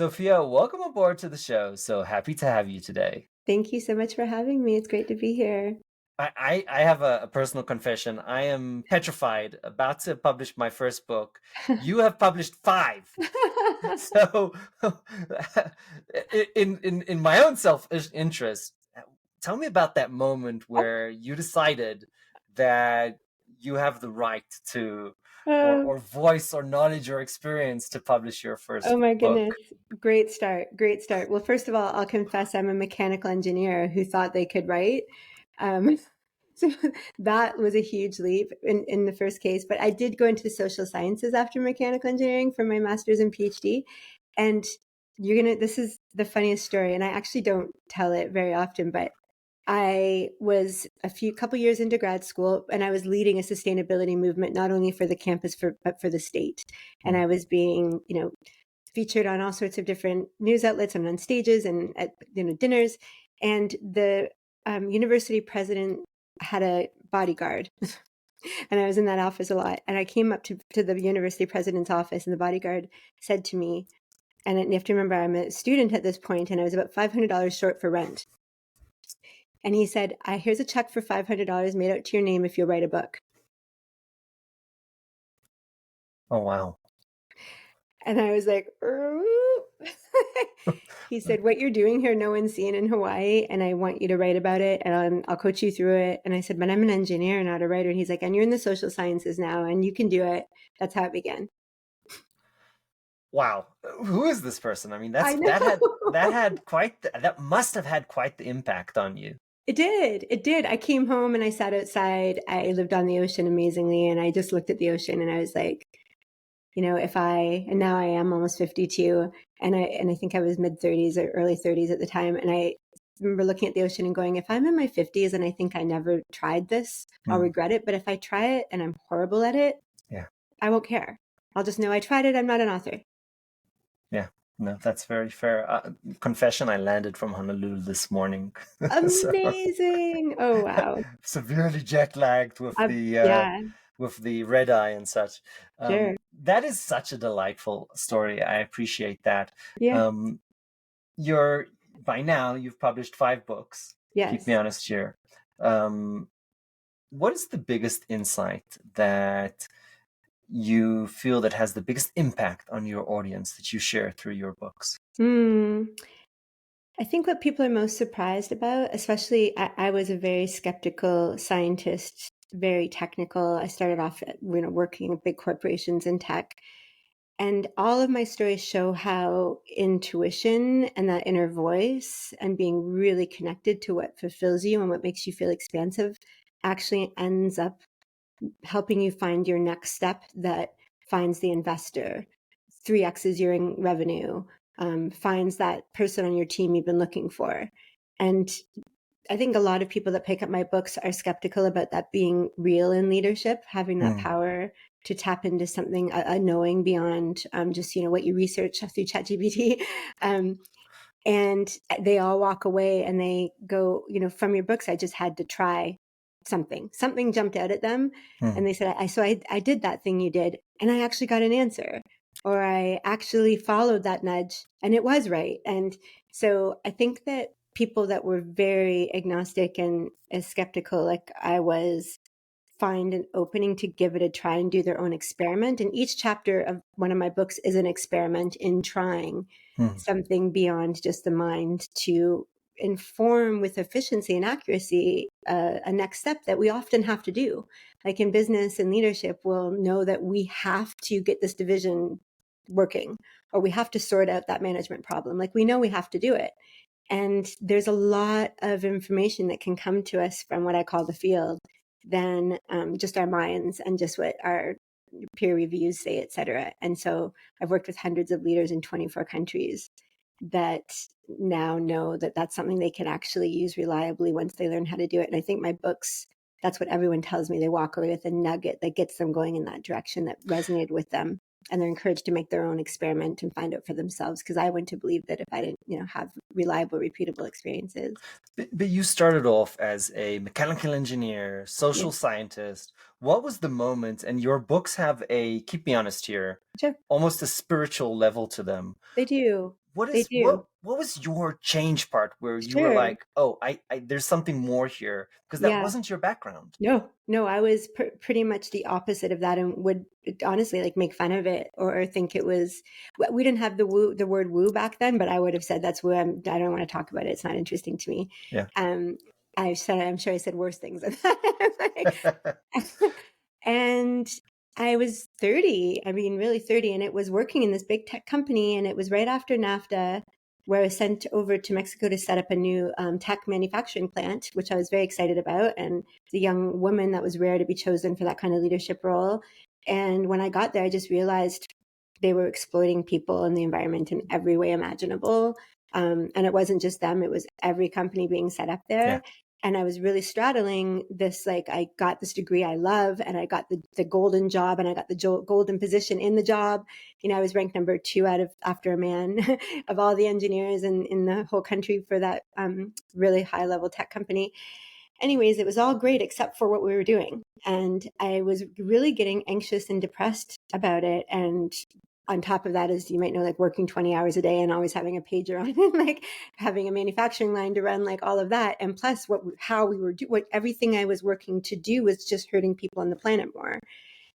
Sophia, welcome aboard to the show. So happy to have you today. Thank you so much for having me. It's great to be here. I have a personal confession. I am petrified, about to publish my first book. You have published five. So, in my own self interest, tell me about that moment where you decided that you have the right to, Oh, or voice or knowledge or experience to publish your oh first my book. goodness. Great start. Great start. Well, first of all, I'll confess I'm a mechanical engineer who thought they could write. Um, so that was a huge leap in the first case. But I did go into the social sciences after mechanical engineering for my master's and PhD. And this is the funniest story. And I actually don't tell it very often, but I was couple years into grad school, and I was leading a sustainability movement, not only for the campus, but for the state. And Mm. I was being, featured on all sorts of different news outlets and on stages and at, dinners. And the university president had a bodyguard. And I was in that office a lot. And I came up to the university president's office, and the bodyguard said to me, and you have to remember, I'm a student at this point, and I was about $500 short for rent. And he said, here's a check for $500 made out to your name if you'll write a book. Oh, wow. And I was like, he said, what you're doing here, no one's seen in Hawaii, and I want you to write about it, and I'll coach you through it. And I said, but I'm an engineer, not a writer. And he's like, and you're in the social sciences now, and you can do it. That's how it began. Wow, who is this person? I mean, I know. that must have had quite the impact on you. It did. It did. I came home and I sat outside. I lived on the ocean amazingly, and I just looked at the ocean and I was like, and now I am almost 52, and I think I was mid 30s or early 30s at the time. And I remember looking at the ocean and going, if I'm in my 50s and I think I never tried this, I'll regret it. But if I try it and I'm horrible at it, Yeah. I won't care. I'll just know I tried it. I'm not an author. Yeah. No, that's very fair. Confession, I landed from Honolulu this morning. So Amazing. Oh, wow. severely jet lagged Yeah, with the red eye and such. sure. That is such a delightful story. I appreciate that. Yeah. Um, you're by now you've published five books. Keep me Yes. honest here. Um, what is the biggest insight that you feel that has the biggest impact on your audience that you share through your books? Hmm. I think what people are most surprised about, especially I was a very skeptical scientist, very technical. I started off, working at big corporations in tech. And all of my stories show how intuition and that inner voice and being really connected to what fulfills you and what makes you feel expansive actually ends up helping you find your next step that finds the investor, 3x's your revenue, finds that person on your team you've been looking for. And I think a lot of people that pick up my books are skeptical about that being real in leadership, having that power to tap into something, a knowing beyond just, what you research through ChatGPT. And they all walk away and they go, from your books, I just had to try something. Something jumped out at them. And they said, I did that thing you did, and I actually got an answer. Or I actually followed that nudge and it was right. And so I think that people that were very agnostic and as skeptical, like I was, find an opening to give it a try and do their own experiment. And each chapter of one of my books is an experiment in trying something beyond just the mind to inform with efficiency and accuracy a next step that we often have to do. Like in business and leadership, we'll know that we have to get this division working, or we have to sort out that management problem. Like we know we have to do it. And there's a lot of information that can come to us from what I call the field than just our minds and just what our peer reviews say, et cetera. And so I've worked with hundreds of leaders in 24 countries that now know that that's something they can actually use reliably once they learn how to do it. And I think my books, that's what everyone tells me. They walk away with a nugget that gets them going in that direction that resonated with them. And they're encouraged to make their own experiment and find out for themselves. Because I went to believe that if I didn't, have reliable, repeatable experiences. But you started off as a mechanical engineer, Yeah, social scientist. What was the moment? And your books have keep me honest here, sure. almost a spiritual level to them. They do. They do. what was your change part where you were Sure. like, oh, I there's something more here because that Yeah. wasn't your background. No, no, I was pretty much the opposite of that, and would honestly like make fun of it or think it was. We didn't have the word woo back then, but I would have said that's woo. I don't want to talk about it. It's not interesting to me. Yeah. Um, I'm sure I said worse things than that. And I was 30. I mean, really 30, and it was working in this big tech company, and it was right after NAFTA, where I was sent over to Mexico to set up a new tech manufacturing plant, which I was very excited about. And the young woman, that was rare to be chosen for that kind of leadership role. And when I got there, I just realized they were exploiting people and the environment in every way imaginable. And it wasn't just them, it was every company being set up Yeah. there. And I was really straddling this, like, I got this degree I love, and I got the golden job, and I got the golden position in the job. You know, I was ranked number 2 out of, after a man, of all the engineers in the whole country for that really high level tech company. Anyways, it was all great except for what we were doing. And I was really getting anxious and depressed about it. And on top of that, as you might know, like working 20 hours a day and always having a pager on it, like having a manufacturing line to run, like all of that. And plus how we were what everything I was working to do was just hurting people on the planet more.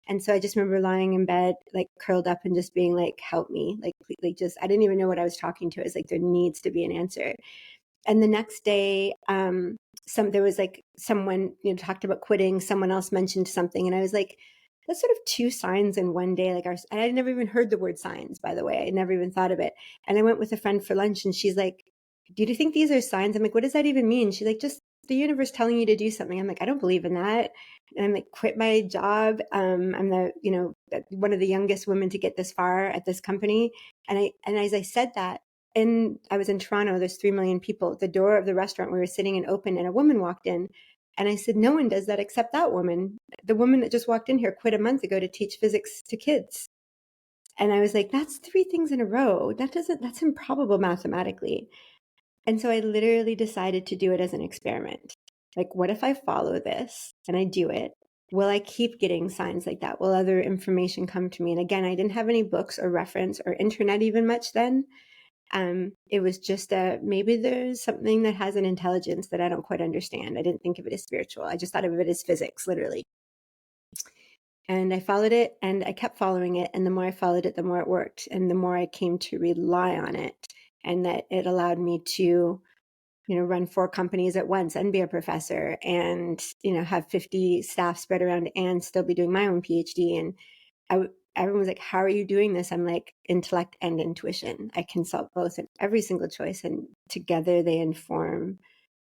And so I just remember lying in bed, like curled up and just being like, help me, like just, I didn't even know what I was talking to. I was like, there needs to be an answer. And the next day, there was like someone, talked about quitting. Someone else mentioned something, and I was like, that's sort of 2 signs in one day. Like, and I never even heard the word signs, by the way. I never even thought of it. And I went with a friend for lunch, and she's like, do you think these are signs? I'm like, what does that even mean? She's like, just the universe telling you to do something. I'm like, I don't believe in that. And I'm like, quit my job. I'm one of the youngest women to get this far at this company. And as I said that, and I was in Toronto, there's 3 million people. The door of the restaurant we were sitting in opened, and a woman walked in. And I said, no one does that except that woman. The woman that just walked in here quit a month ago to teach physics to kids. And I was like, that's 3 things in a row. That's improbable mathematically. And so I literally decided to do it as an experiment. Like, what if I follow this and I do it? Will I keep getting signs like that? Will other information come to me? And again, I didn't have any books or reference or internet even much then. It was just maybe there's something that has an intelligence that I don't quite understand. I didn't think of it as spiritual. I just thought of it as physics, literally. And I followed it, and I kept following it. And the more I followed it, the more it worked. And the more I came to rely on it, and that it allowed me to, run 4 companies at once and be a professor and, have 50 staff spread around and still be doing my own PhD. And everyone was like, how are you doing this? I'm like, intellect and intuition. I consult both in every single choice, and together they inform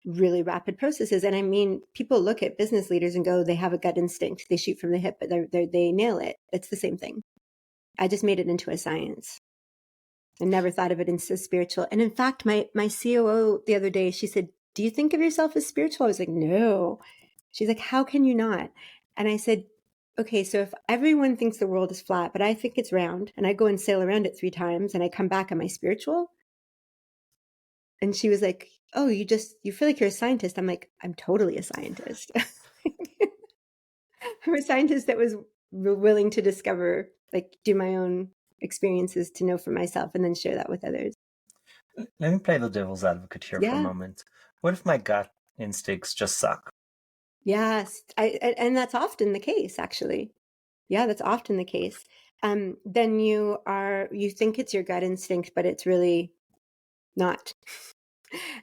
really rapid processes. And I mean, people look at business leaders and go, they have a gut instinct. They shoot from the hip, but they nail it. It's the same thing. I just made it into a science. I never thought of it as spiritual. And in fact, my COO the other day, she said, do you think of yourself as spiritual? I was like, no. She's like, how can you not? And I said, okay, so if everyone thinks the world is flat, but I think it's round, and I go and sail around it 3 times and I come back, am I spiritual? And she was like, oh, you feel like you're a scientist. I'm like, I'm totally a scientist. I'm a scientist that was willing to discover, like, do my own experiences to know for myself and then share that with others. Let me play the devil's advocate here for a Yeah. moment. What if my gut instincts just suck? Yes. And that's often the case, actually. Yeah, that's often the case. Then you think it's your gut instinct, but it's really not.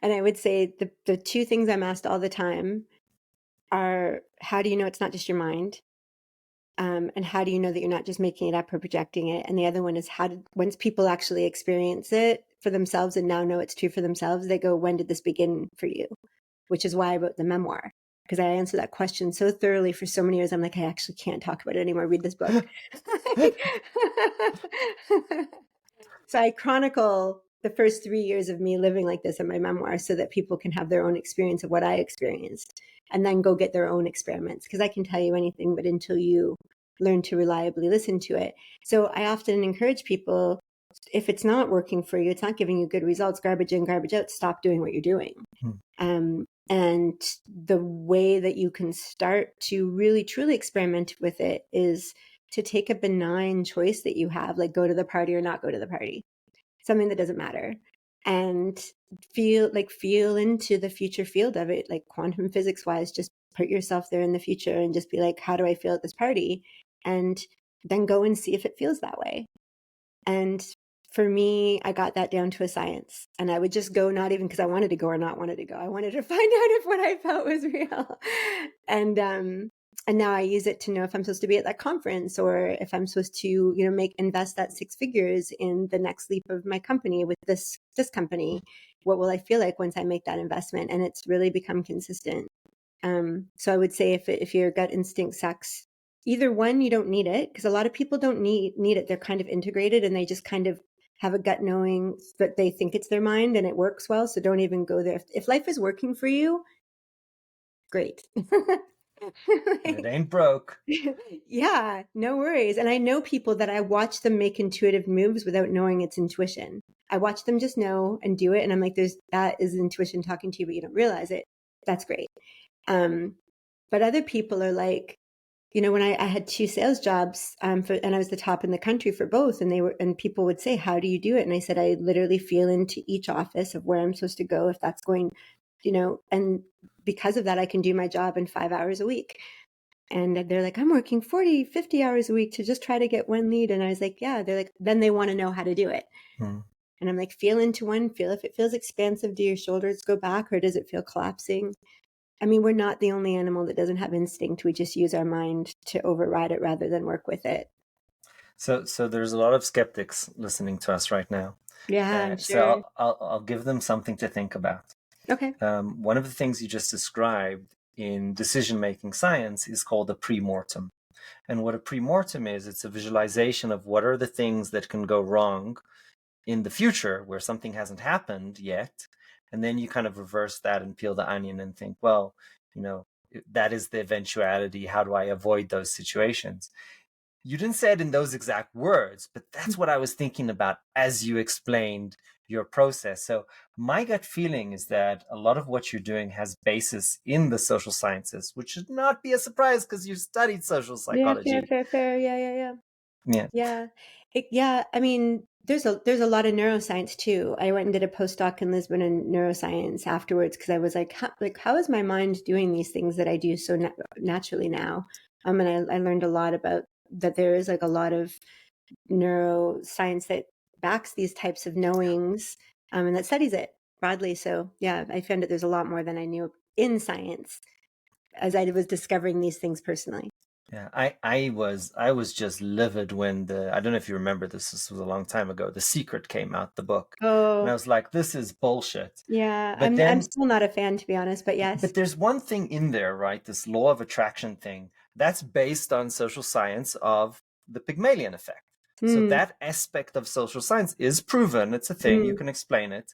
And I would say the 2 things I'm asked all the time are, how do you know it's not just your mind? And how do you know that you're not just making it up or projecting it? And the other one is, once people actually experience it for themselves and now know it's true for themselves, they go, when did this begin for you? Which is why I wrote the memoir, because I answered that question so thoroughly for so many years. I'm like, I actually can't talk about it anymore. Read this book. So I chronicle the first 3 years of me living like this in my memoir so that people can have their own experience of what I experienced and then go get their own experiments. Because I can tell you anything, but until you learn to reliably listen to it. So I often encourage people, if it's not working for you, it's not giving you good results, garbage in, garbage out, stop doing what you're doing. And the way that you can start to really, truly experiment with it is to take a benign choice that you have, like go to the party or not go to the party. something that doesn't matter, and feel into the future field of it, like quantum physics wise. Just put yourself there in the future and just be like, how do I feel at this party? And then go and see if it feels that way. And for me, I got that down to a science. And I would just go, not even because I wanted to go or not wanted to go. I wanted to find out if what I felt was real. And and now I use it to know if I'm supposed to be at that conference, or if I'm supposed to, invest that 6 figures in the next leap of my company with this company. What will I feel like once I make that investment? And it's really become consistent. So I would say if your gut instinct sucks, either one, you don't need it, because a lot of people don't need it. They're kind of integrated and they just kind of have a gut knowing that they think it's their mind and it works well. So don't even go there. If life is working for you, great. And it ain't broke. Yeah, no worries. And I know people that I watch them make intuitive moves without knowing it's intuition. I watch them just know and do it. And I'm like, that is intuition talking to you, but you don't realize it. That's great. But other people are like, when I had 2 sales jobs, and I was the top in the country for both, and people would say, how do you do it? And I said, I literally feel into each office of where I'm supposed to go, if that's going, and because of that, I can do my job in 5 hours a week. And they're like, I'm working 40, 50 hours a week to just try to get one lead. And I was like, yeah. They're like, then they want to know how to do it. Mm. And I'm like, feel into one, feel if it feels expansive. Do your shoulders go back, or does it feel collapsing? I mean, we're not the only animal that doesn't have instinct. We just use our mind to override it rather than work with it. So there's a lot of skeptics listening to us right now. Yeah, I'm sure. So I'll give them something to think about. Okay. One of the things you just described in decision-making science is called a pre-mortem. And what a pre-mortem is, it's a visualization of what are the things that can go wrong in the future where something hasn't happened yet. And then you kind of reverse that and peel the onion and think, well, that is the eventuality. How do I avoid those situations? You didn't say it in those exact words, but that's what I was thinking about as you explained your process. So my gut feeling is that a lot of what you're doing has basis in the social sciences, which should not be a surprise because you studied social Yeah, fair, psychology. fair, fair. Yeah, yeah, yeah. Yeah. Yeah. Yeah. I mean, there's a lot of neuroscience too. I went and did a postdoc in Lisbon in neuroscience afterwards, because I was like, how is my mind doing these things that I do so naturally now? And I learned a lot about that. There is like a lot of neuroscience that backs these types of knowings, and that studies it broadly. So yeah, I found that there's a lot more than I knew in science as I was discovering these things personally. Yeah, I was just livid when I don't know if you remember this was a long time ago. The Secret came out, the book. And I Oh, was like, this is bullshit. yeah, But I'm then still not a fan, to be honest, but yes. but there's one thing in there, right? This law of attraction thing that's based on social science of the Pygmalion effect. So Mm, that aspect of social science is proven. It's a thing. You mm, can explain it.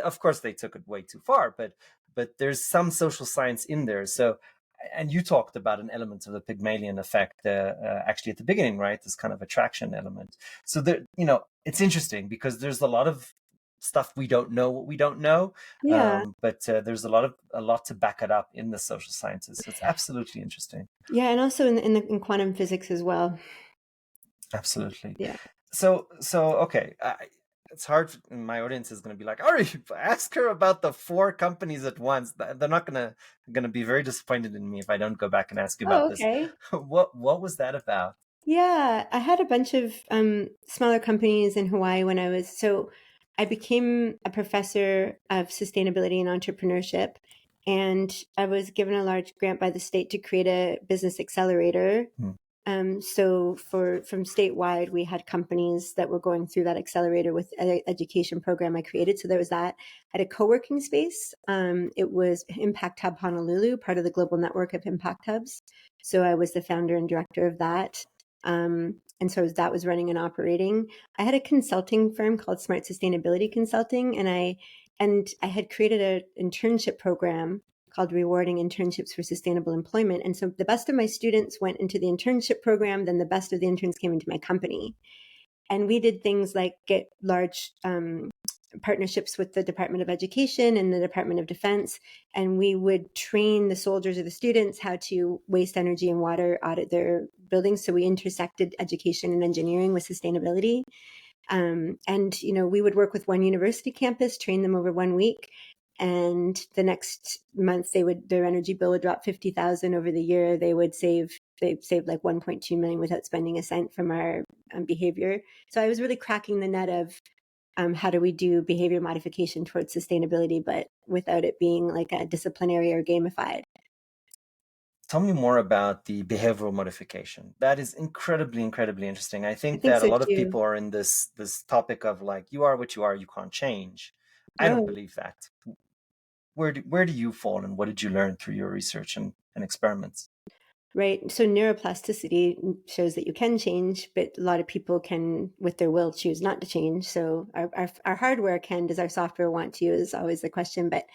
Of course, they took it way too far, but there's some social science in there. So, and you talked about an element of the Pygmalion effect actually at the beginning, right? This kind of attraction element. So there, it's interesting because there's a lot of stuff we don't know what we don't know, yeah, but there's a lot to back it up in the social sciences. So it's absolutely interesting. yeah, and also in quantum physics as well. Absolutely. Yeah. So okay. It's hard. My audience is going to be like, "Ari, ask her about the 4 companies at once." They're not gonna be very disappointed in me if I don't go back and ask you about Oh, this. okay. What was that about? Yeah, I had a bunch of smaller companies in Hawaii when I became a professor of sustainability and entrepreneurship, and I was given a large grant by the state to create a business accelerator. Hmm. So from statewide, we had companies that were going through that accelerator with an education program I created. So there was that. I had a co-working space. It was Impact Hub Honolulu, part of the global network of Impact Hubs. So I was the founder and director of that. And so that was running and operating. I had a consulting firm called Smart Sustainability Consulting, and I had created an internship program called Rewarding Internships for Sustainable Employment. And so the best of my students went into the internship program, then the best of the interns came into my company. And we did things like get large partnerships with the Department of Education and the Department of Defense. And we would train the soldiers or the students how to waste energy and water audit their buildings. So we intersected education and engineering with sustainability. And, we would work with one university campus, train them over 1 week. And the next month their energy bill would drop 50,000 over the year. They've saved like 1.2 million without spending a cent from our behavior. So I was really cracking the net of how do we do behavior modification towards sustainability, but without it being like a disciplinary or gamified. Tell me more about the behavioral modification. That is incredibly, incredibly interesting. I I think think that a so lot of too. people are in this topic of like, you are what you are, you can't change. I don't No, believe that. Where do you fall, and what did you learn through your research and experiments? right. So neuroplasticity shows that you can change, but a lot of people can, with their will, choose not to change. So our hardware can, does our software want to, is always the question. But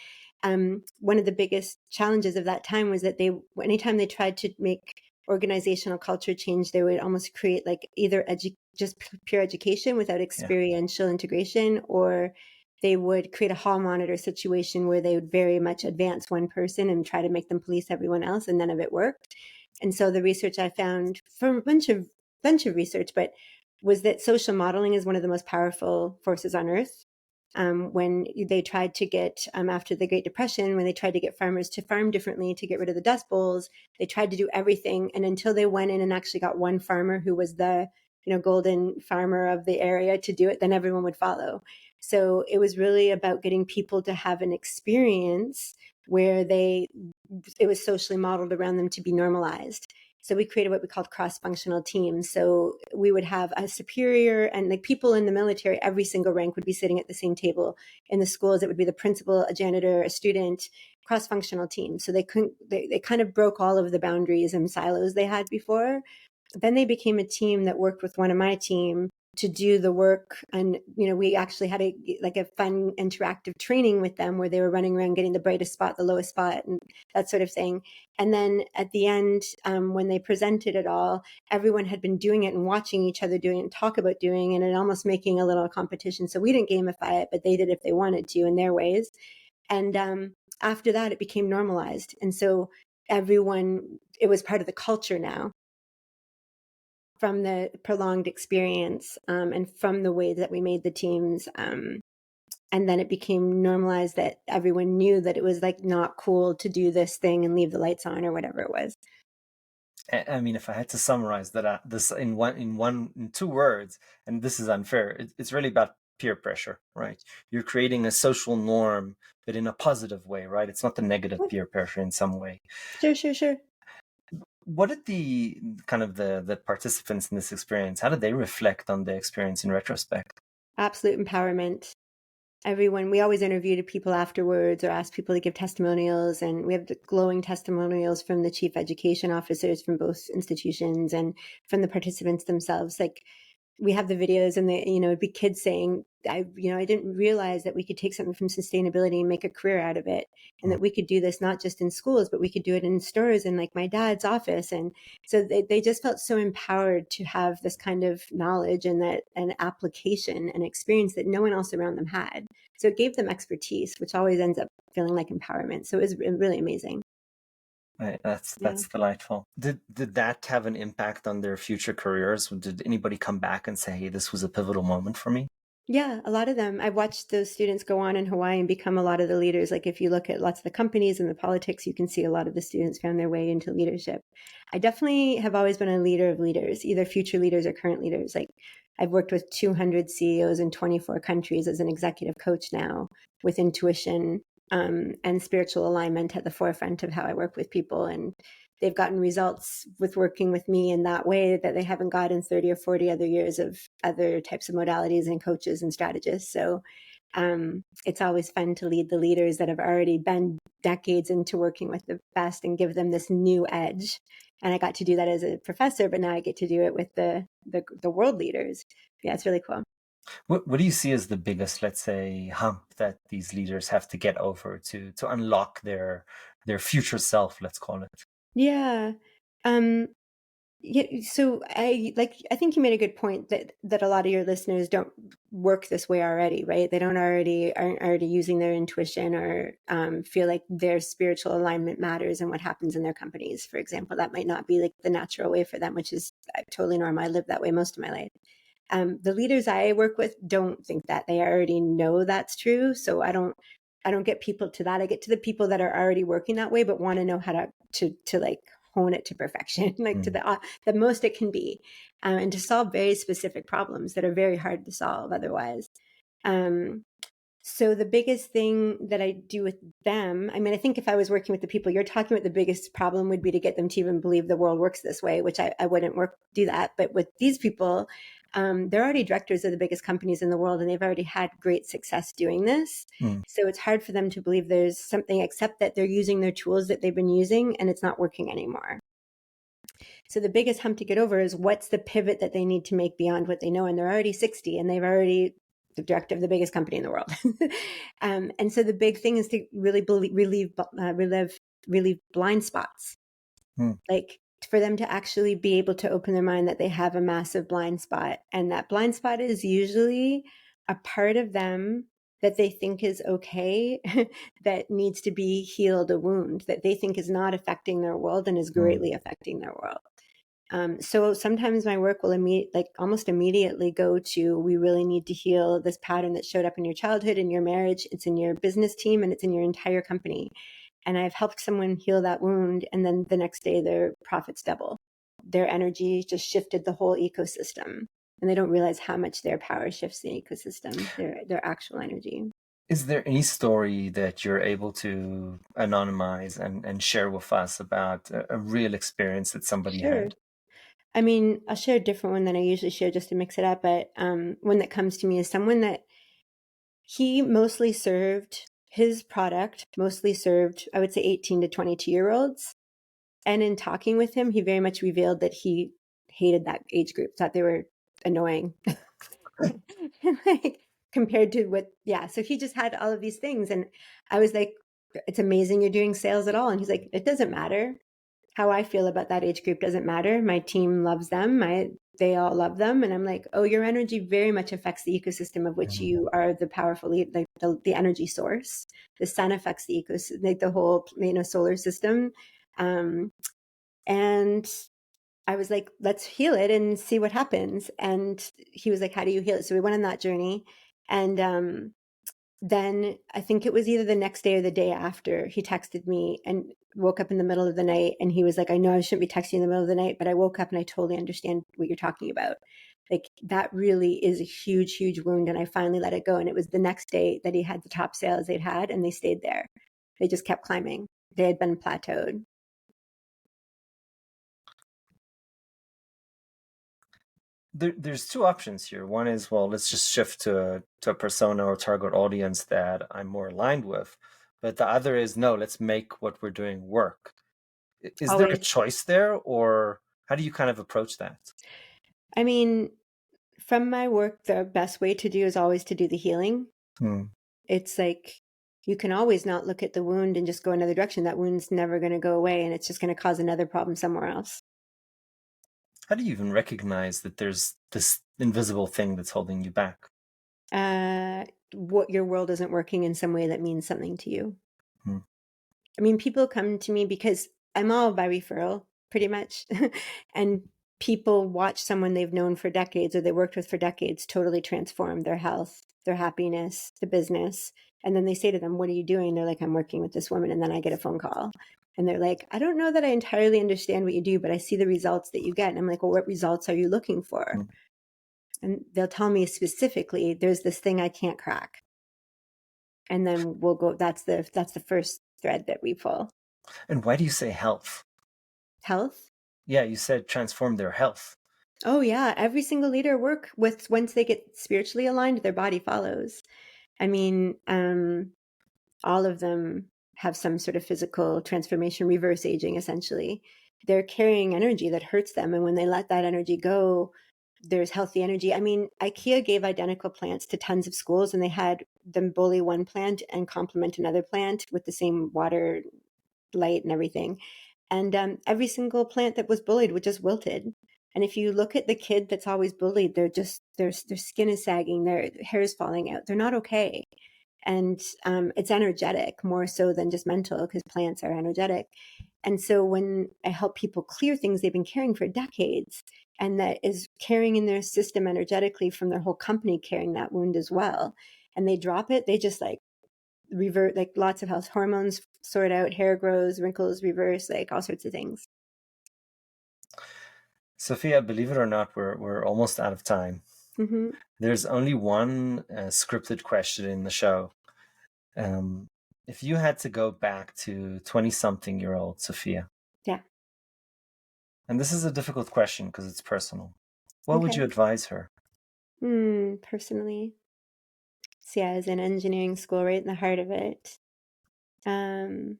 one of the biggest challenges of that time was that anytime they tried to make organizational culture change, they would almost create like either just pure education without Yeah. experiential integration, or they would create a hall monitor situation where they would very much advance one person and try to make them police everyone else, and none of it worked. And so the research I found from a bunch of research, but was that social modeling is one of the most powerful forces on earth. When they tried to get, after the Great Depression, when they tried to get farmers to farm differently to get rid of the dust bowls, they tried to do everything. And until they went in and actually got one farmer who was the, golden farmer of the area to do it, then everyone would follow. So it was really about getting people to have an experience where it was socially modeled around them to be normalized. So we created what we called cross-functional teams. So we would have a superior, and like people in the military, every single rank would be sitting at the same table. In the schools, it would be the principal, a janitor, a student, cross-functional teams. So they kind of broke all of the boundaries and silos they had before. Then they became a team that worked with one of my team to do the work. And, we actually had a fun interactive training with them where they were running around getting the brightest spot, the lowest spot, and that sort of thing. And then at the end, when they presented it all, everyone had been doing it and watching each other doing it and talk about doing it and almost making a little competition. So we didn't gamify it, but they did if they wanted to in their ways. And after that, it became normalized. And so it was part of the culture now from the prolonged experience, and from the way that we made the teams. And then it became normalized that everyone knew that it was like not cool to do this thing and leave the lights on or whatever it was. I mean, if I had to summarize this in 2 words, and this is unfair, it's really about peer pressure, right? You're creating a social norm, but in a positive way, right? It's not the negative peer pressure in some way. Sure, sure, sure. What did the kind of the participants in this experience, how did they reflect on the experience in retrospect? Absolute empowerment. We always interviewed people afterwards or asked people to give testimonials, and we have glowing testimonials from the chief education officers from both institutions and from the participants themselves. Like, we have the videos, and it'd be kids saying, I didn't realize that we could take something from sustainability and make a career out of it. And that we could do this not just in schools, but we could do it in stores and like my dad's office. And so they just felt so empowered to have this kind of knowledge and that an application and experience that no one else around them had. So it gave them expertise, which always ends up feeling like empowerment. So it was really amazing. Right, Yeah. that's delightful. Did that have an impact on their future careers? Did anybody come back and say, "Hey, this was a pivotal moment for me"? Yeah, a lot of them. I've watched those students go on in Hawaii and become a lot of the leaders. Like, if you look at lots of the companies and the politics, you can see a lot of the students found their way into leadership. I definitely have always been a leader of leaders, either future leaders or current leaders. Like, I've worked with 200 CEOs in 24 countries as an executive coach now, with intuition, and spiritual alignment at the forefront of how I work with people. And they've gotten results with working with me in that way that they haven't got in 30 or 40 other years of other types of modalities and coaches and strategists. So it's always fun to lead the leaders that have already been decades into working with the best and give them this new edge. And I got to do that as a professor, but now I get to do it with the world leaders. Yeah, it's really cool. What do you see as the biggest, let's say, hump that these leaders have to get over to unlock their future self, let's call it? Yeah. Um, Yeah, so I think you made a good point that a lot of your listeners don't work this way already, right? They aren't already using their intuition or feel like their spiritual alignment matters in what happens in their companies. For example, that might not be like the natural way for them, which is totally normal. I lived that way most of my life. The leaders I work with don't think that. They already know that's true. So I don't get people to that. I get to the people that are already working that way, but want to know how to like hone it to perfection, like to Mm. the most it can be, and to solve very specific problems that are very hard to solve otherwise. Um, so the biggest thing that I do with them, I mean, I think if I was working with the people you're talking about, the biggest problem would be to get them to even believe the world works this way, which I wouldn't do that. But with these people, they're already directors of the biggest companies in the world, and they've already had great success doing this. Mm. So it's hard for them to believe there's something except that they're using their tools that they've been using and it's not working anymore. So the biggest hump to get over is what's the pivot that they need to make beyond what they know. And they're already 60 and they've already the director of the biggest company in the world. And so the big thing is to really relieve blind spots. Mm. Like for them to actually be able to open their mind that they have a massive blind spot. And that blind spot is usually a part of them that they think is okay, that needs to be healed, a wound that they think is not affecting their world and is Mm. greatly affecting their world. So sometimes my work will almost immediately go to, we really need to heal this pattern that showed up in your childhood, in your marriage, it's in your business team, and it's in your entire company. And I've helped someone heal that wound. And then the next day their profits double. Their energy just shifted the whole ecosystem. And they don't realize how much their power shifts the ecosystem, their actual energy. Is there any story that you're able to anonymize and share with us about a real experience that somebody Sure. had? I mean, I'll share a different one than I usually share just to mix it up. But one that comes to me is someone that he mostly served, his product mostly served, I would say, 18 to 22-year-olds. And in talking with him, he very much revealed that he hated that age group, thought they were annoying. Like compared to what, yeah. So he just had all of these things. And I was like, it's amazing you're doing sales at all. And he's like, it doesn't matter. How I feel about that age group doesn't matter. My team loves them. They all love them. And I'm like, oh, your energy very much affects the ecosystem of which Mm. you are the powerful, like the energy source. The sun affects the ecosystem, like the whole, solar system. And I was like, let's heal it and see what happens. And he was like, how do you heal it? So we went on that journey. And then I think it was either the next day or the day after, he texted me and woke up in the middle of the night. And he was like, I know I shouldn't be texting in the middle of the night, but I woke up and I totally understand what you're talking about. Like that really is a huge, huge wound. And I finally let it go. And it was the next day that he had the top sales they'd had, and they stayed there. They just kept climbing. They had been plateaued. There's two options here. One is, well, let's just shift to a persona or target audience that I'm more aligned with. But the other is, no, let's make what we're doing work. Is there a Always. choice there, or how do you kind of approach that? I mean, from my work, the best way to do is always to do the healing. Hmm. It's like you can always not look at the wound and just go another direction. That wound's never going to go away, and it's just going to cause another problem somewhere else. How do you even recognize that there's this invisible thing that's holding you back? What your world isn't working in some way that means something to you. Hmm. I mean, people come to me because I'm all by referral, pretty much. And people watch someone they've known for decades or they worked with for decades totally transform their health, their happiness, the business. And then they say to them, what are you doing? They're like, I'm working with this woman. And then I get a phone call. And they're like, I don't know that I entirely understand what you do, but I see the results that you get. And I'm like, well, what results are you looking for? Hmm. And they'll tell me specifically, there's this thing I can't crack. And then we'll go, that's the first thread that we pull. And why do you say health? Health. Yeah, you said transform their health. Oh yeah, every single leader work with, once they get spiritually aligned, their body follows. I mean, all of them have some sort of physical transformation, reverse aging, essentially. They're carrying energy that hurts them. And when they let that energy go, there's healthy energy. I mean, IKEA gave identical plants to tons of schools, and they had them bully one plant and complement another plant with the same water, light, and everything. And every single plant that was bullied was just wilted. And if you look at the kid that's always bullied, they're just their skin is sagging, their hair is falling out. They're not okay. And it's energetic more so than just mental, because plants are energetic. And so when I help people clear things they've been carrying for decades, and that is carrying in their system energetically from their whole company carrying that wound as well, and they drop it, they just like revert, like lots of health hormones sort out, hair grows, wrinkles reverse, like all sorts of things. Sophia, believe it or not, we're almost out of time. Mm-hmm. There's only one scripted question in the show. If you had to go back to 20-something-year-old Sophia, Yeah. and this is a difficult question because it's personal, what would Okay. you advise her? Personally, see, I was in engineering school, right in the heart of it. I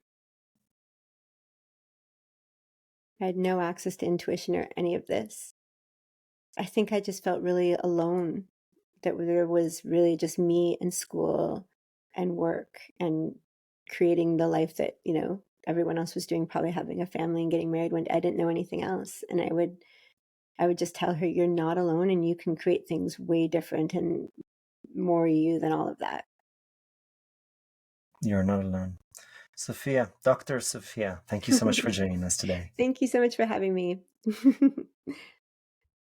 had no access to intuition or any of this. I think I just felt really alone, that there was really just me and school and work and creating the life that, everyone else was doing, probably having a family and getting married, when I didn't know anything else. And I would just tell her, you're not alone, and you can create things way different and more you than all of that. You're not alone. Sophia, Dr. Sophia, thank you so much for joining us today. Thank you so much for having me.